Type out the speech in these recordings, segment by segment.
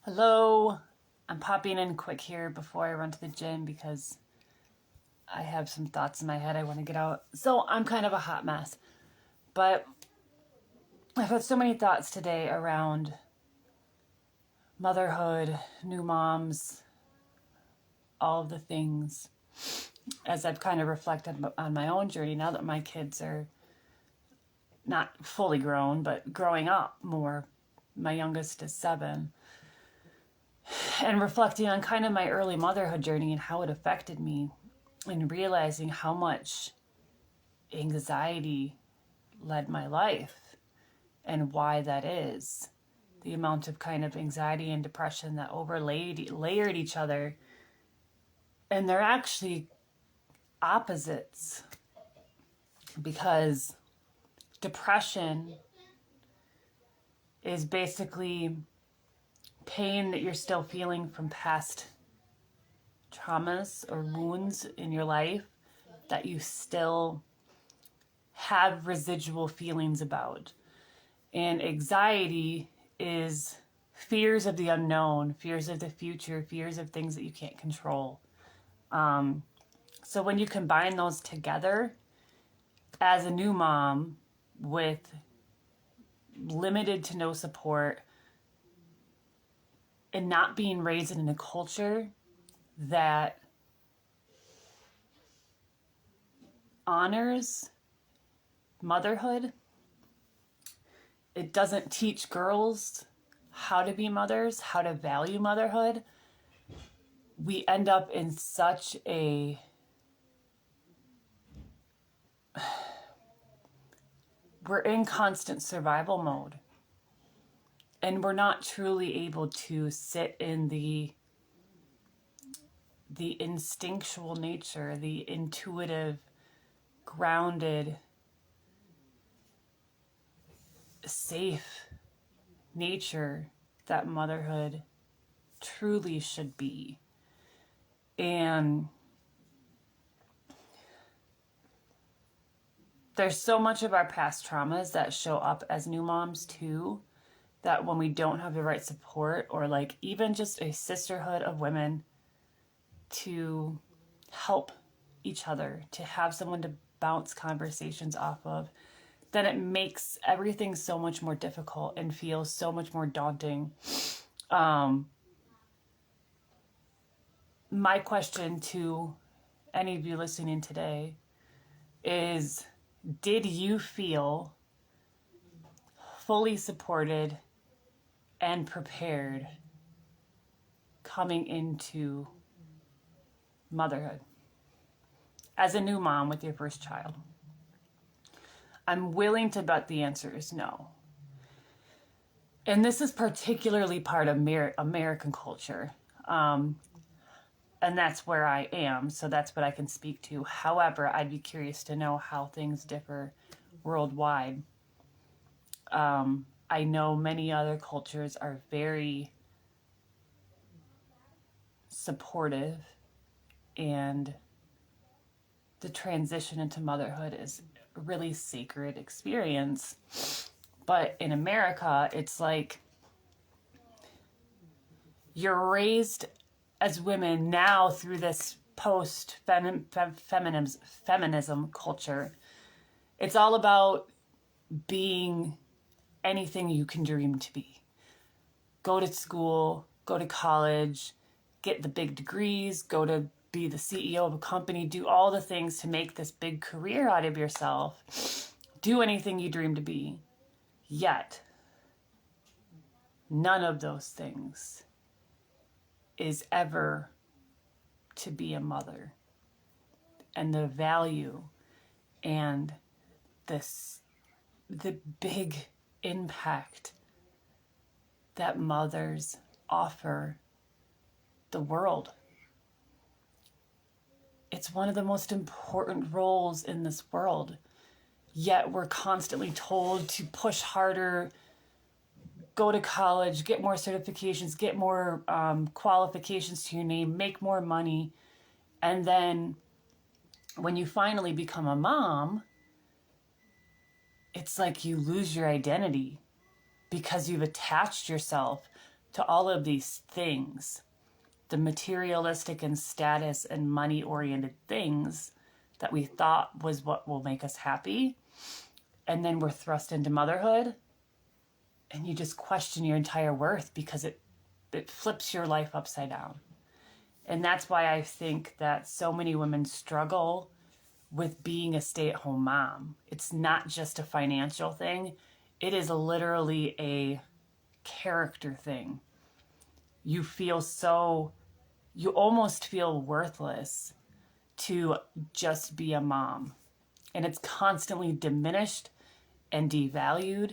Hello, I'm popping in quick here before I run to the gym because I have some thoughts in my head I want to get out. So I'm kind of a hot mess, but I've had so many thoughts today around motherhood, new moms, all of the things as I've kind of reflected on my own journey now that my kids are not fully grown, but growing up more. My youngest is 7. And reflecting on kind of my early motherhood journey and how it affected me, and realizing how much anxiety led my life and why that is. The amount of kind of anxiety and depression that layered each other. And they're actually opposites, because depression is basically pain that you're still feeling from past traumas or wounds in your life that you still have residual feelings about. And anxiety is fears of the unknown, fears of the future, fears of things that you can't control. So when you combine those together as a new mom with limited to no support and not being raised in a culture that honors motherhood, it doesn't teach girls how to be mothers, how to value motherhood, we end up in such a we're in constant survival mode. And we're not truly able to sit in the instinctual nature, the intuitive, grounded, safe nature that motherhood truly should be. And there's so much of our past traumas that show up as new moms too, that when we don't have the right support, or like even just a sisterhood of women to help each other, to have someone to bounce conversations off of, then it makes everything so much more difficult and feels so much more daunting. My question to any of you listening today is, did you feel fully supported and prepared coming into motherhood as a new mom with your first child? I'm willing to bet the answer is no. And this is particularly part of American culture. And that's where I am, so that's what I can speak to. However, I'd be curious to know how things differ worldwide. I know many other cultures are very supportive, and the transition into motherhood is a really sacred experience. But in America, it's like you're raised as women now through this post-feminism culture. It's all about being anything you can dream to be. Go to school, go to college, get the big degrees, go to be the CEO of a company, do all the things to make this big career out of yourself. Do anything you dream to be. Yet, none of those things is ever to be a mother. And the value and the big impact that mothers offer the world. It's one of the most important roles in this world. Yet we're constantly told to push harder, go to college, get more certifications, get more qualifications to your name, make more money. And then when you finally become a mom, it's like you lose your identity because you've attached yourself to all of these things, the materialistic and status and money-oriented things that we thought was what will make us happy. And then we're thrust into motherhood and you just question your entire worth because it flips your life upside down. And that's why I think that so many women struggle with being a stay-at-home mom. It's not just a financial thing. It is literally a character thing. You almost feel worthless to just be a mom. And it's constantly diminished and devalued,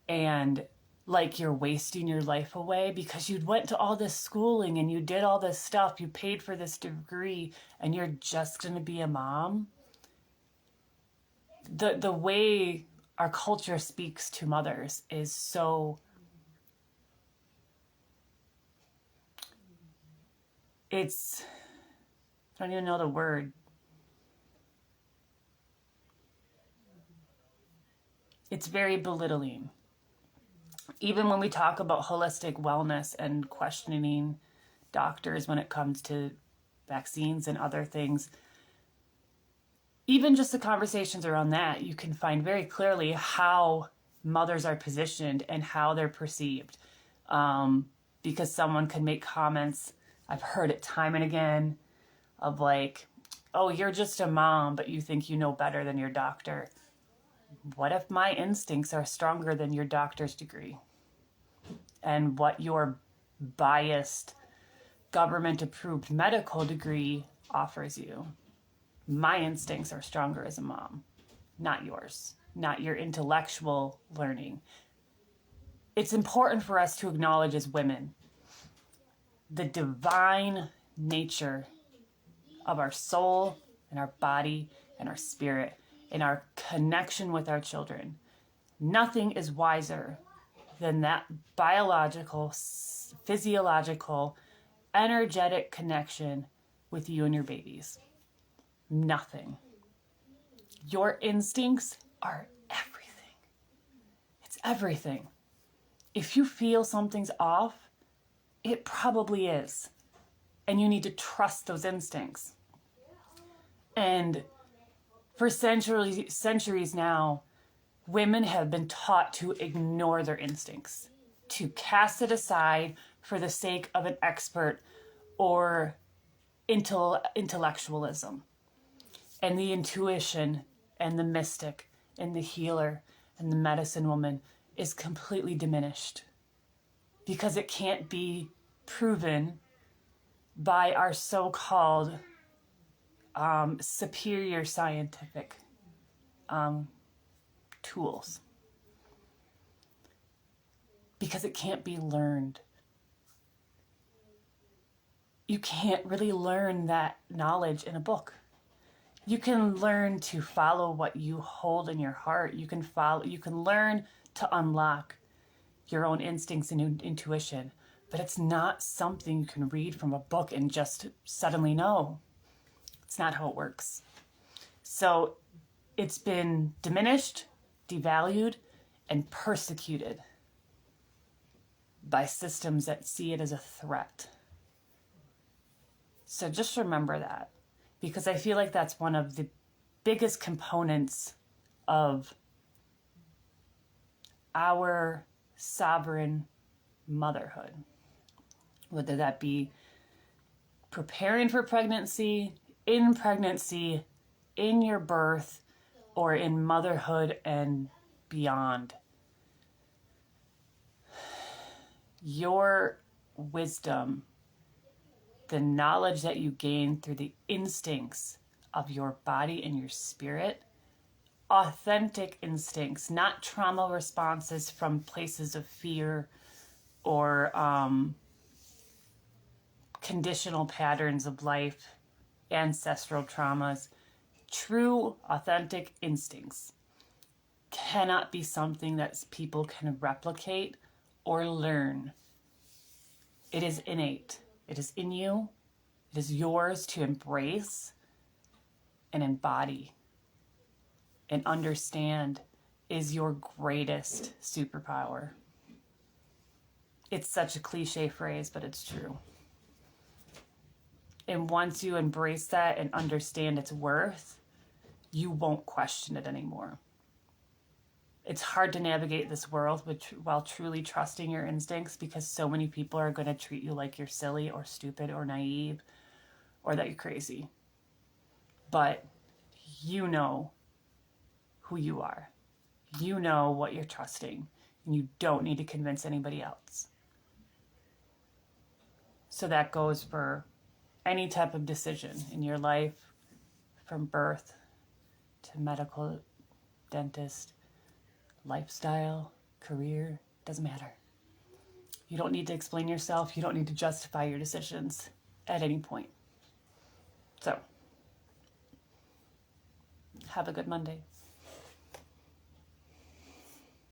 and like you're wasting your life away because you went to all this schooling and you did all this stuff, you paid for this degree, and you're just going to be a mom. The way our culture speaks to mothers is so... I don't even know the word. It's very belittling. Even when we talk about holistic wellness and questioning doctors when it comes to vaccines and other things, even just the conversations around that, you can find very clearly how mothers are positioned and how they're perceived. Because someone can make comments, I've heard it time and again, of like, oh, you're just a mom, but you think you know better than your doctor. What if my instincts are stronger than your doctor's degree? And what your biased, government-approved medical degree offers you? My instincts are stronger as a mom, not yours, not your intellectual learning. It's important for us to acknowledge as women the divine nature of our soul and our body and our spirit and our connection with our children. Nothing is wiser than that biological, physiological, energetic connection with you and your babies. Nothing. Your instincts are everything. It's everything. If you feel something's off, it probably is. And you need to trust those instincts. And for centuries now, women have been taught to ignore their instincts, to cast it aside for the sake of an expert or intellectualism. And the intuition and the mystic and the healer and the medicine woman is completely diminished because it can't be proven by our so-called superior scientific tools, because it can't be learned. You can't really learn that knowledge in a book. You can learn to follow what you hold in your heart. You can learn to unlock your own instincts and intuition, but it's not something you can read from a book and just suddenly know. It's not how it works. So it's been diminished, devalued, and persecuted by systems that see it as a threat. So just remember that, because I feel like that's one of the biggest components of our sovereign motherhood. Whether that be preparing for pregnancy, in your birth, or in motherhood and beyond. Your wisdom, the knowledge that you gain through the instincts of your body and your spirit, authentic instincts, not trauma responses from places of fear or conditional patterns of life, ancestral traumas. True, authentic instincts cannot be something that people can replicate or learn. It is innate. It is in you. It is yours to embrace and embody and understand is your greatest superpower. It's such a cliche phrase, but it's true. And once you embrace that and understand its worth, you won't question it anymore. It's hard to navigate this world while truly trusting your instincts, because so many people are going to treat you like you're silly or stupid or naive or that you're crazy. But you know who you are. You know what you're trusting, and you don't need to convince anybody else. So that goes for any type of decision in your life, from birth to medical, dentist, lifestyle, career, doesn't matter. You don't need to explain yourself. You don't need to justify your decisions at any point. So, have a good Monday.